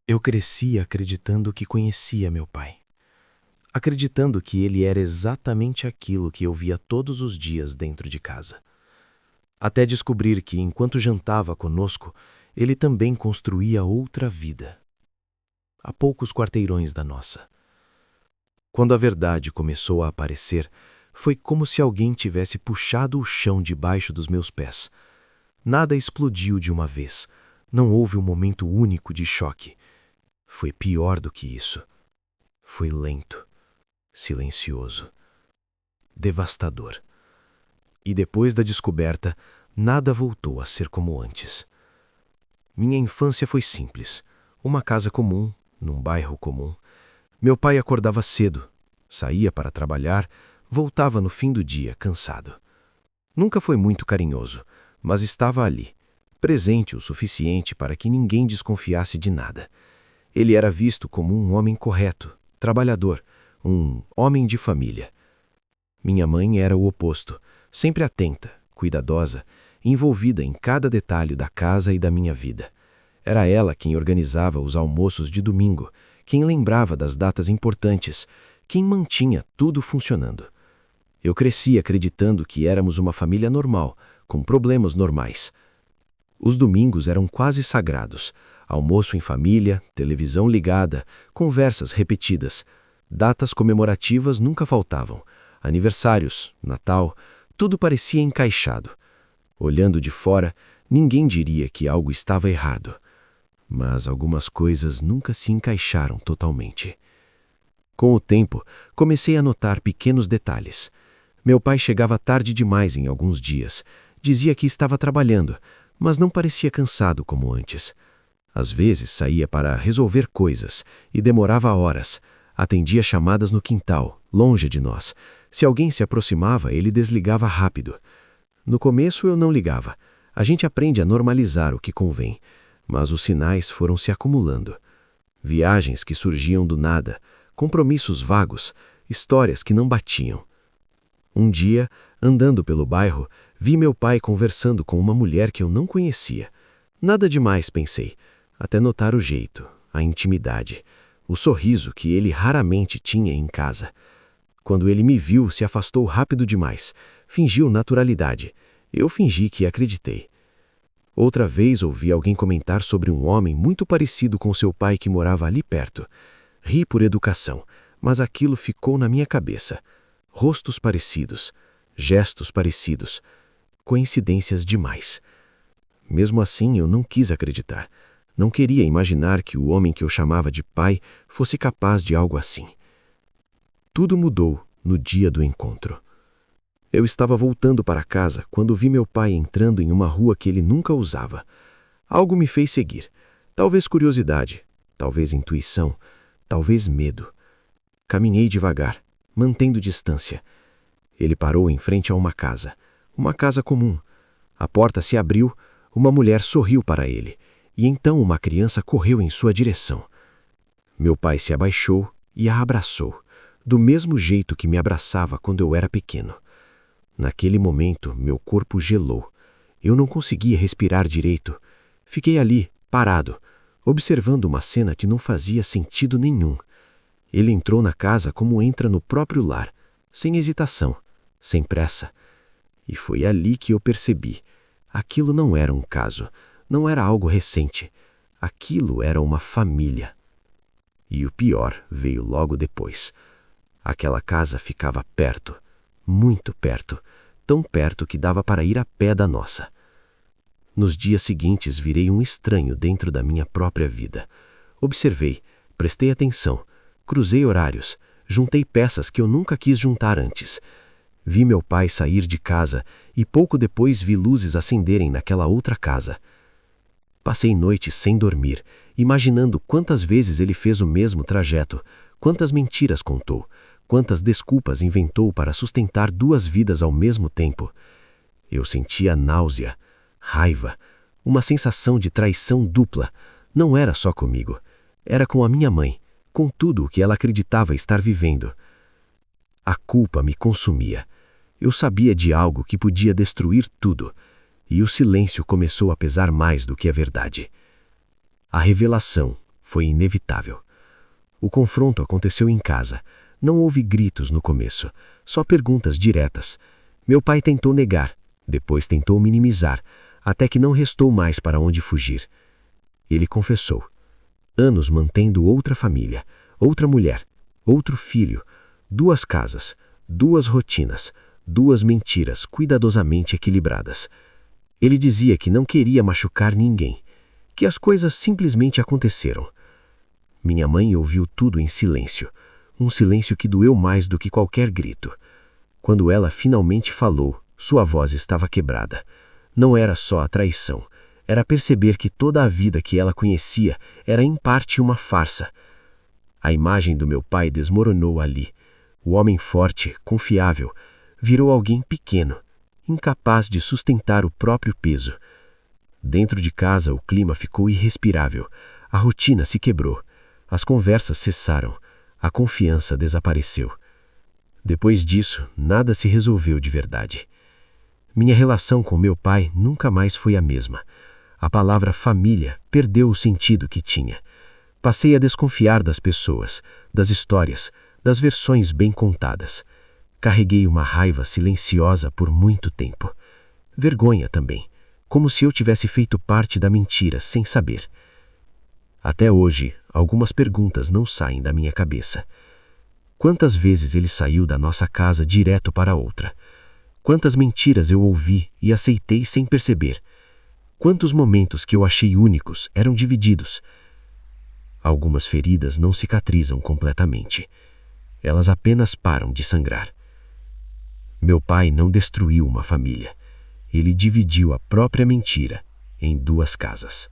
Eu cresci acreditando que conhecia meu pai, acreditando que ele era exatamente aquilo que eu via todos os dias dentro de casa. Até descobrir que, enquanto jantava conosco, ele também construía outra vida, a poucos quarteirões da nossa. Quando a verdade começou a aparecer, foi como se alguém tivesse puxado o chão debaixo dos meus pés. Nada explodiu de uma vez. Não houve um momento único de choque. Foi pior do que isso. Foi lento, silencioso, devastador. E depois da descoberta, nada voltou a ser como antes. Minha infância foi simples. Uma casa comum, num bairro comum. Meu pai acordava cedo, saía para trabalhar, voltava no fim do dia cansado. Nunca foi muito carinhoso, mas estava ali, presente o suficiente para que ninguém desconfiasse de nada. Ele era visto como um homem correto, trabalhador, um homem de família. Minha mãe era o oposto, sempre atenta, cuidadosa, envolvida em cada detalhe da casa e da minha vida. Era ela quem organizava os almoços de domingo, quem lembrava das datas importantes, quem mantinha tudo funcionando. Eu cresci acreditando que éramos uma família normal, com problemas normais. Os domingos eram quase sagrados. Almoço em família, televisão ligada, conversas repetidas. Datas comemorativas nunca faltavam. Aniversários, Natal, tudo parecia encaixado. Olhando de fora, ninguém diria que algo estava errado. Mas algumas coisas nunca se encaixaram totalmente. Com o tempo, comecei a notar pequenos detalhes. Meu pai chegava tarde demais em alguns dias. Dizia que estava trabalhando, mas não parecia cansado como antes. Às vezes saía para resolver coisas e demorava horas. Atendia chamadas no quintal, longe de nós. Se alguém se aproximava, ele desligava rápido. No começo eu não ligava. A gente aprende a normalizar o que convém. Mas os sinais foram se acumulando. Viagens que surgiam do nada, compromissos vagos, histórias que não batiam. Um dia, andando pelo bairro, vi meu pai conversando com uma mulher que eu não conhecia. Nada demais, pensei, até notar o jeito, a intimidade, o sorriso que ele raramente tinha em casa. Quando ele me viu, se afastou rápido demais, fingiu naturalidade. Eu fingi que acreditei. Outra vez ouvi alguém comentar sobre um homem muito parecido com seu pai que morava ali perto. Ri por educação, mas aquilo ficou na minha cabeça. Rostos parecidos, gestos parecidos, coincidências demais. Mesmo assim, eu não quis acreditar. Não queria imaginar que o homem que eu chamava de pai fosse capaz de algo assim. Tudo mudou no dia do encontro. Eu estava voltando para casa quando vi meu pai entrando em uma rua que ele nunca usava. Algo me fez seguir. Talvez curiosidade, talvez intuição, talvez medo. Caminhei devagar, mantendo distância. Ele parou em frente a uma casa comum. A porta se abriu, uma mulher sorriu para ele, e então uma criança correu em sua direção. Meu pai se abaixou e a abraçou, do mesmo jeito que me abraçava quando eu era pequeno. Naquele momento, meu corpo gelou. Eu não conseguia respirar direito. Fiquei ali, parado, observando uma cena que não fazia sentido nenhum. Ele entrou na casa como entra no próprio lar, sem hesitação, sem pressa. E foi ali que eu percebi. Aquilo não era um caso, não era algo recente. Aquilo era uma família. E o pior veio logo depois. Aquela casa ficava perto. Muito perto, tão perto que dava para ir a pé da nossa. Nos dias seguintes virei um estranho dentro da minha própria vida. Observei, prestei atenção, cruzei horários, juntei peças que eu nunca quis juntar antes. Vi meu pai sair de casa e pouco depois vi luzes acenderem naquela outra casa. Passei noites sem dormir, imaginando quantas vezes ele fez o mesmo trajeto, quantas mentiras contou, quantas desculpas inventou para sustentar duas vidas ao mesmo tempo. Eu sentia náusea, raiva, uma sensação de traição dupla. Não era só comigo, era com a minha mãe, com tudo o que ela acreditava estar vivendo. A culpa me consumia. Eu sabia de algo que podia destruir tudo, e o silêncio começou a pesar mais do que a verdade. A revelação Foi inevitável. O confronto aconteceu em casa. Não houve gritos no começo, só perguntas diretas. Meu pai tentou negar, depois tentou minimizar, até que não restou mais para onde fugir. Ele confessou. Anos mantendo outra família, outra mulher, outro filho, 2 casas, 2 rotinas, 2 mentiras cuidadosamente equilibradas. Ele dizia que não queria machucar ninguém, que as coisas simplesmente aconteceram. Minha mãe ouviu tudo em silêncio, um silêncio que doeu mais do que qualquer grito. Quando ela finalmente falou, sua voz estava quebrada. Não era só a traição, era perceber que toda a vida que ela conhecia era em parte uma farsa. A imagem do meu pai desmoronou ali. O homem forte, confiável, virou alguém pequeno, incapaz de sustentar o próprio peso. Dentro de casa o clima ficou irrespirável, a rotina se quebrou, as conversas cessaram, a confiança desapareceu. Depois disso, nada se resolveu de verdade. Minha relação com meu pai nunca mais foi a mesma. A palavra família perdeu o sentido que tinha. Passei a desconfiar das pessoas, das histórias, das versões bem contadas. Carreguei uma raiva silenciosa por muito tempo. Vergonha também, como se eu tivesse feito parte da mentira sem saber. Até hoje, algumas perguntas não saem da minha cabeça. Quantas vezes ele saiu da nossa casa direto para outra? Quantas mentiras eu ouvi e aceitei sem perceber? Quantos momentos que eu achei únicos eram divididos? Algumas feridas não cicatrizam completamente. Elas apenas param de sangrar. Meu pai não destruiu uma família. Ele dividiu a própria mentira em 2 casas.